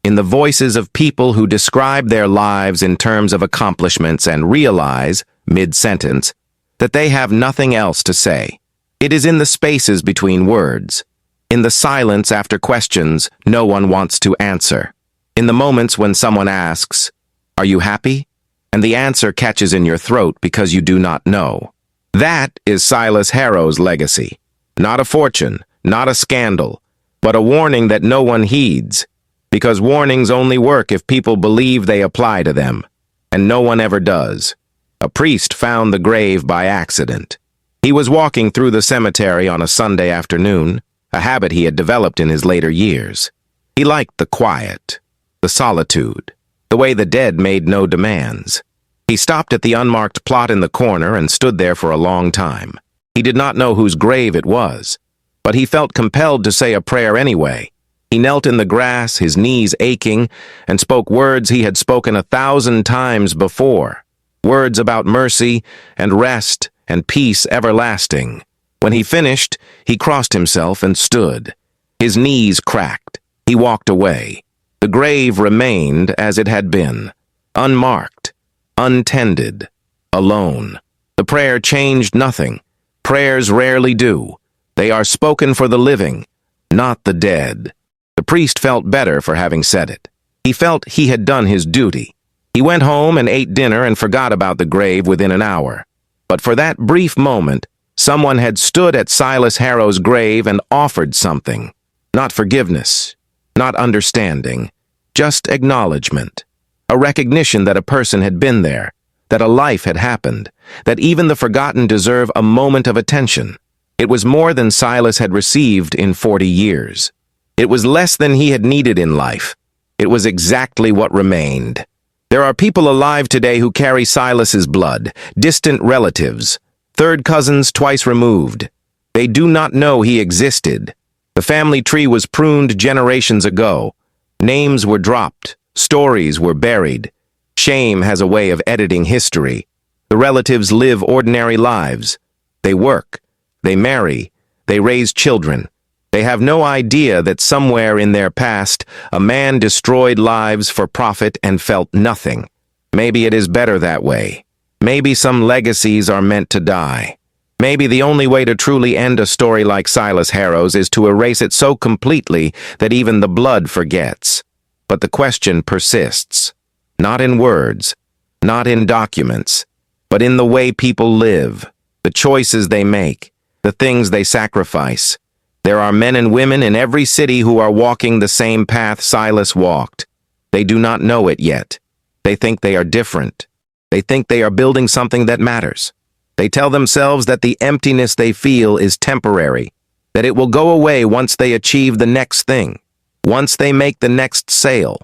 in the voices of people who describe their lives in terms of accomplishments and realize, mid-sentence, that they have nothing else to say. It is in the spaces between words, in the silence after questions no one wants to answer, in the moments when someone asks, "Are you happy?" and the answer catches in your throat because you do not know. That is Silas Harrow's legacy. Not a fortune, not a scandal, but a warning that no one heeds, because warnings only work if people believe they apply to them, and no one ever does. A priest found the grave by accident. He was walking through the cemetery on a Sunday afternoon, a habit he had developed in his later years. He liked the quiet, the solitude, the way the dead made no demands. He stopped at the unmarked plot in the corner and stood there for a long time. He did not know whose grave it was, but he felt compelled to say a prayer anyway. He knelt in the grass, his knees aching, and spoke words he had spoken 1,000 times before. Words about mercy and rest and peace everlasting. When he finished, he crossed himself and stood. His knees cracked. He walked away. The grave remained as it had been, unmarked, untended, alone. The prayer changed nothing. Prayers rarely do. They are spoken for the living, not the dead. The priest felt better for having said it. He felt he had done his duty. He went home and ate dinner and forgot about the grave within an hour. But for that brief moment, someone had stood at Silas Harrow's grave and offered something. Not forgiveness, Not understanding, just acknowledgement. A recognition that a person had been there, that a life had happened, that even the forgotten deserve a moment of attention. It was more than Silas had received in 40 years. It was less than he had needed in life. It was exactly what remained. There are people alive today who carry Silas's blood, distant relatives, third cousins twice removed. They do not know he existed. The family tree was pruned generations ago. Names were dropped. Stories were buried. Shame has a way of editing history. The relatives live ordinary lives. They work. They marry. They raise children. They have no idea that somewhere in their past, a man destroyed lives for profit and felt nothing. Maybe it is better that way. Maybe some legacies are meant to die. Maybe the only way to truly end a story like Silas Harrow's is to erase it so completely that even the blood forgets. But the question persists. Not in words, not in documents, but in the way people live, the choices they make, the things they sacrifice. There are men and women in every city who are walking the same path Silas walked. They do not know it yet. They think they are different. They think they are building something that matters. They tell themselves that the emptiness they feel is temporary, that it will go away once they achieve the next thing, once they make the next sale,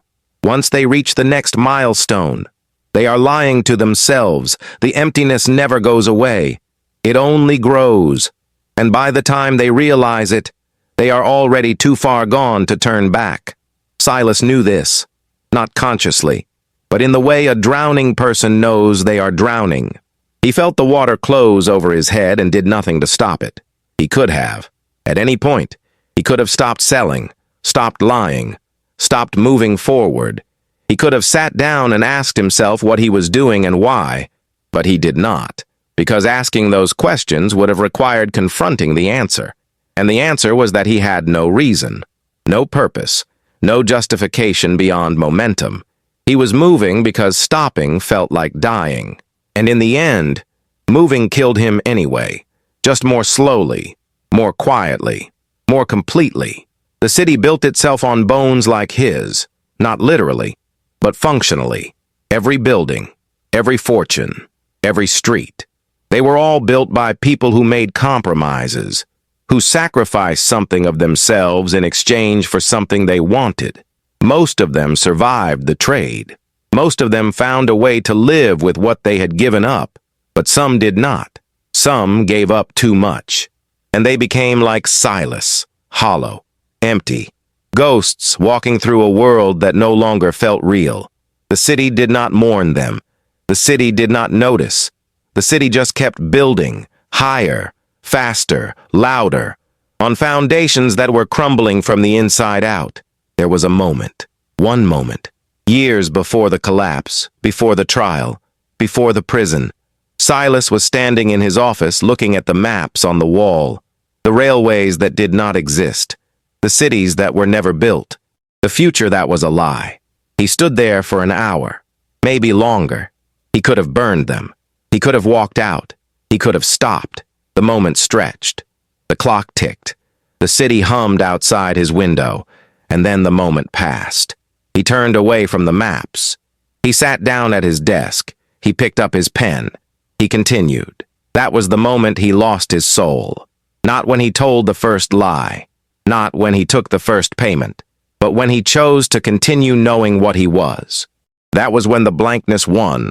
once they reach the next milestone. They are lying to themselves. The emptiness never goes away. It only grows. And by the time they realize it, they are already too far gone to turn back. Silas knew this, not consciously, but in the way a drowning person knows they are drowning. He felt the water close over his head and did nothing to stop it. He could have. At any point, he could have stopped selling, stopped lying, stopped moving forward. He could have sat down and asked himself what he was doing and why, but he did not, because asking those questions would have required confronting the answer. And the answer was that he had no reason, no purpose, no justification beyond momentum. He was moving because stopping felt like dying. And in the end, moving killed him anyway, just more slowly, more quietly, more completely. The city built itself on bones like his, not literally, but functionally. Every building, every fortune, every street. They were all built by people who made compromises, who sacrificed something of themselves in exchange for something they wanted. Most of them survived the trade. Most of them found a way to live with what they had given up, but some did not. Some gave up too much, and they became like Silas, hollow, empty, ghosts walking through a world that no longer felt real. The city did not mourn them. The city did not notice. The city just kept building, higher, faster, louder, on foundations that were crumbling from the inside out. There was a moment, one moment, years before the collapse, before the trial, before the prison. Silas was standing in his office looking at the maps on the wall, the railways that did not exist, the cities that were never built, the future that was a lie. He stood there for an hour, maybe longer. He could have burned them. He could have walked out. He could have stopped. The moment stretched. The clock ticked. The city hummed outside his window, and then the moment passed. He turned away from the maps. He sat down at his desk. He picked up his pen. He continued. That was the moment he lost his soul. Not when he told the first lie. Not when he took the first payment. But when he chose to continue knowing what he was. That was when the blankness won.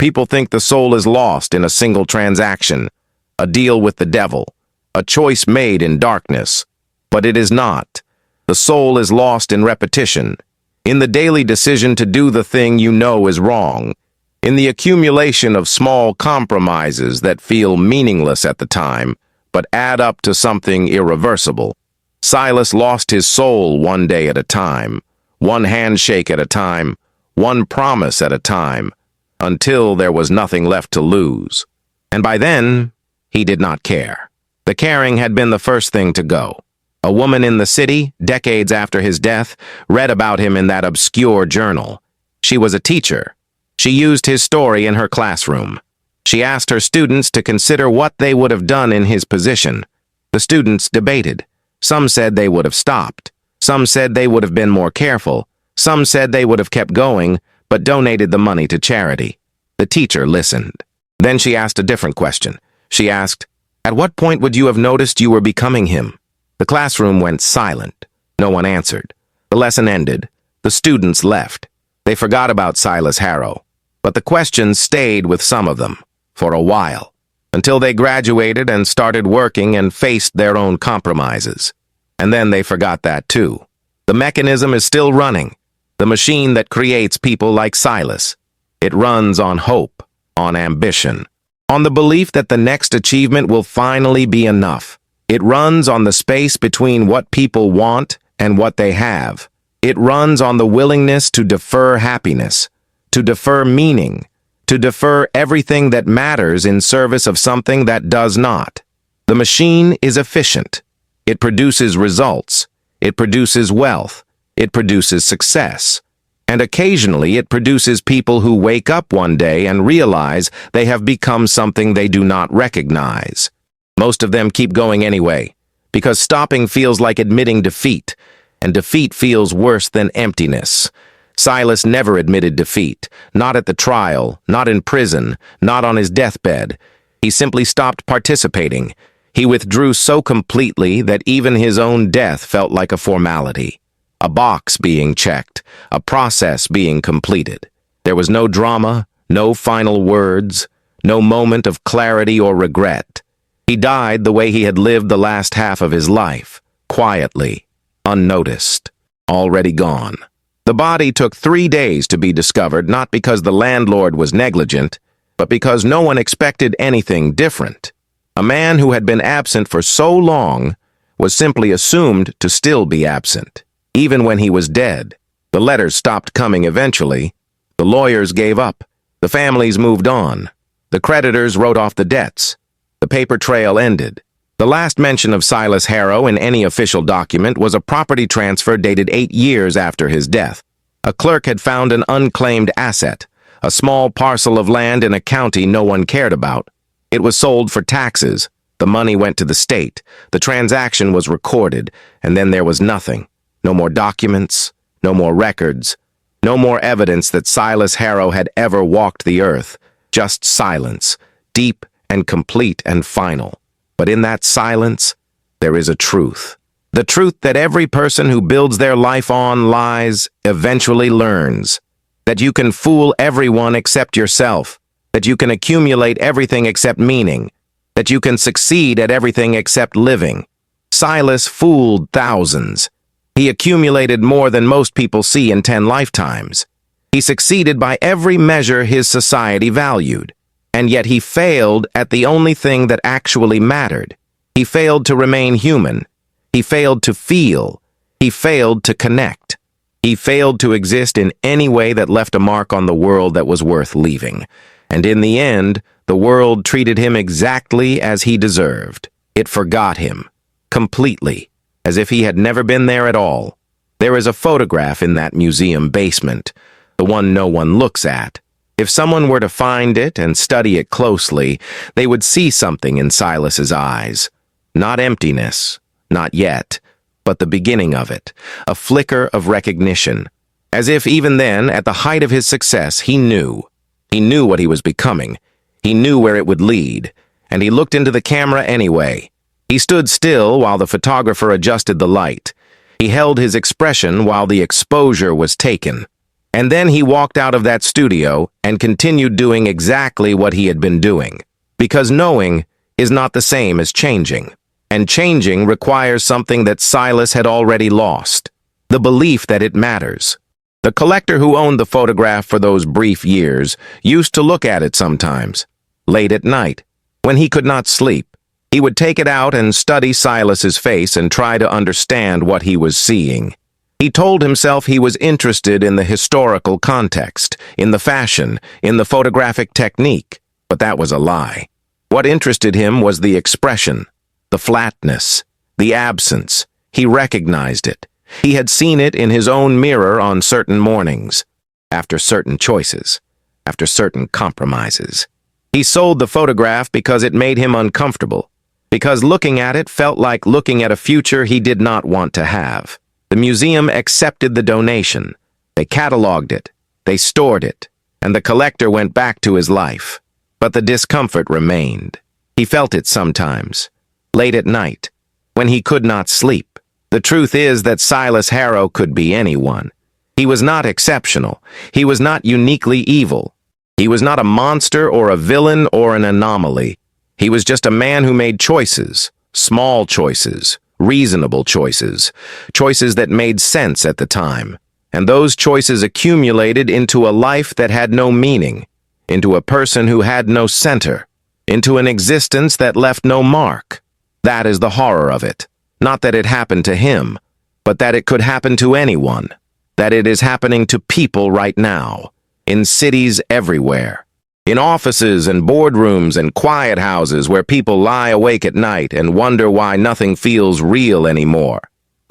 People think the soul is lost in a single transaction, a deal with the devil, a choice made in darkness. But it is not. The soul is lost in repetition, in the daily decision to do the thing you know is wrong, in the accumulation of small compromises that feel meaningless at the time, but add up to something irreversible. Silas lost his soul one day at a time, one handshake at a time, one promise at a time, until there was nothing left to lose. And by then, he did not care. The caring had been the first thing to go. A woman in the city, decades after his death, read about him in that obscure journal. She was a teacher. She used his story in her classroom. She asked her students to consider what they would have done in his position. The students debated. Some said they would have stopped. Some said they would have been more careful. Some said they would have kept going, but donated the money to charity. The teacher listened. Then she asked a different question. She asked, "At what point would you have noticed you were becoming him?" The classroom went silent. No one answered. The lesson ended. The students left. They forgot about Silas Harrow. But the questions stayed with some of them, for a while, until they graduated and started working and faced their own compromises. And then they forgot that too. The mechanism is still running. The machine that creates people like Silas. It runs on hope, on ambition, on the belief that the next achievement will finally be enough. It runs on the space between what people want and what they have. It runs on the willingness to defer happiness, to defer meaning, to defer everything that matters in service of something that does not. The machine is efficient. It produces results. It produces wealth. It produces success. And occasionally it produces people who wake up one day and realize they have become something they do not recognize. Most of them keep going anyway, because stopping feels like admitting defeat, and defeat feels worse than emptiness. Silas never admitted defeat, not at the trial, not in prison, not on his deathbed. He simply stopped participating. He withdrew so completely that even his own death felt like a formality. A box being checked, a process being completed. There was no drama, no final words, no moment of clarity or regret. He died the way he had lived the last half of his life, quietly, unnoticed, already gone. The body took 3 days to be discovered, not because the landlord was negligent, but because no one expected anything different. A man who had been absent for so long was simply assumed to still be absent. Even when he was dead, the letters stopped coming eventually. The lawyers gave up. The families moved on. The creditors wrote off the debts. The paper trail ended. The last mention of Silas Harrow in any official document was a property transfer dated 8 years after his death. A clerk had found an unclaimed asset, a small parcel of land in a county no one cared about. It was sold for taxes. The money went to the state. The transaction was recorded, and then there was nothing. No more documents, no more records, no more evidence that Silas Harrow had ever walked the earth. Just silence, deep and complete and final. But in that silence, there is a truth. The truth that every person who builds their life on lies eventually learns. That you can fool everyone except yourself. That you can accumulate everything except meaning. That you can succeed at everything except living. Silas fooled thousands. He accumulated more than most people see in 10 lifetimes. He succeeded by every measure his society valued. And yet he failed at the only thing that actually mattered. He failed to remain human. He failed to feel. He failed to connect. He failed to exist in any way that left a mark on the world that was worth leaving. And in the end, the world treated him exactly as he deserved. It forgot him, completely, as if he had never been there at all. There is a photograph in that museum basement, the one no one looks at. If someone were to find it and study it closely, they would see something in Silas's eyes. Not emptiness, not yet, but the beginning of it, a flicker of recognition. As if even then, at the height of his success, he knew. He knew what he was becoming. He knew where it would lead, and he looked into the camera anyway. He stood still while the photographer adjusted the light. He held his expression while the exposure was taken. And then he walked out of that studio and continued doing exactly what he had been doing. Because knowing is not the same as changing. And changing requires something that Silas had already lost. The belief that it matters. The collector who owned the photograph for those brief years used to look at it sometimes, late at night, when he could not sleep. He would take it out and study Silas's face and try to understand what he was seeing. He told himself he was interested in the historical context, in the fashion, in the photographic technique, but that was a lie. What interested him was the expression, the flatness, the absence. He recognized it. He had seen it in his own mirror on certain mornings, after certain choices, after certain compromises. He sold the photograph because it made him uncomfortable, because looking at it felt like looking at a future he did not want to have. The museum accepted the donation. They cataloged it. They stored it. And the collector went back to his life. But the discomfort remained. He felt it sometimes, late at night, when he could not sleep. The truth is that Silas Harrow could be anyone. He was not exceptional. He was not uniquely evil. He was not a monster or a villain or an anomaly. He was just a man who made choices, small choices, reasonable choices, choices that made sense at the time. And those choices accumulated into a life that had no meaning, into a person who had no center, into an existence that left no mark. That is the horror of it. Not that it happened to him, but that it could happen to anyone. That it is happening to people right now, in cities everywhere, in offices and boardrooms and quiet houses where people lie awake at night and wonder why nothing feels real anymore.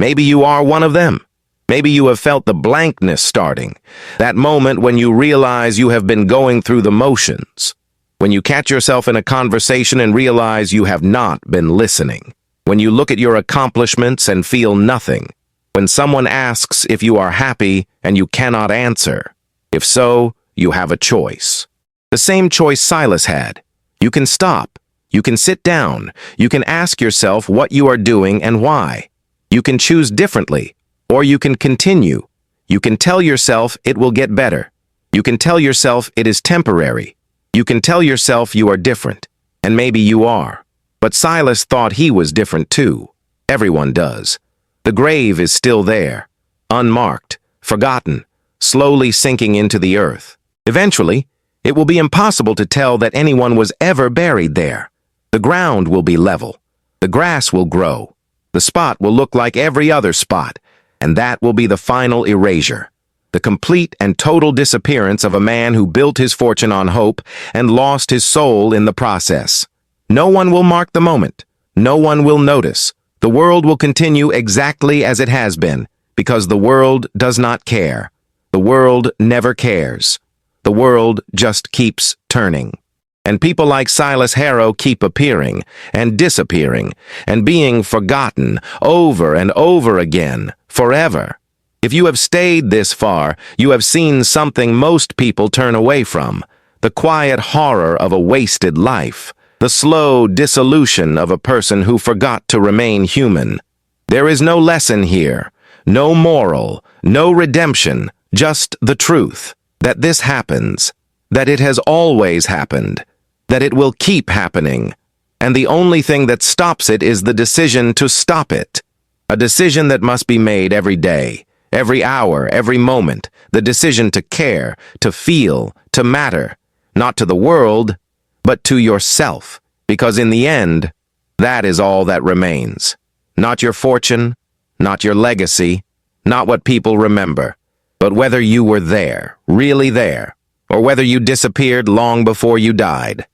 Maybe you are one of them. Maybe you have felt the blankness starting, that moment when you realize you have been going through the motions, when you catch yourself in a conversation and realize you have not been listening, when you look at your accomplishments and feel nothing, when someone asks if you are happy and you cannot answer. If so, you have a choice. The same choice Silas had. You can stop. You can sit down. You can ask yourself what you are doing and why. You can choose differently, or you can continue. You can tell yourself it will get better. You can tell yourself it is temporary. You can tell yourself you are different, and maybe you are. But Silas thought he was different too. Everyone does. The grave is still there, unmarked, forgotten, slowly sinking into the earth. Eventually, it will be impossible to tell that anyone was ever buried there. The ground will be level. The grass will grow. The spot will look like every other spot, and that will be the final erasure. The complete and total disappearance of a man who built his fortune on hope and lost his soul in the process. No one will mark the moment. No one will notice. The world will continue exactly as it has been, because the world does not care. The world never cares. The world just keeps turning. And people like Silas Harrow keep appearing and disappearing and being forgotten over and over again, forever. If you have stayed this far, you have seen something most people turn away from, the quiet horror of a wasted life, the slow dissolution of a person who forgot to remain human. There is no lesson here, no moral, no redemption, just the truth, that this happens, that it has always happened, that it will keep happening, and the only thing that stops it is the decision to stop it. A decision that must be made every day, every hour, every moment, the decision to care, to feel, to matter, not to the world, but to yourself, because in the end, that is all that remains. Not your fortune, not your legacy, not what people remember, but whether you were there, really there, or whether you disappeared long before you died.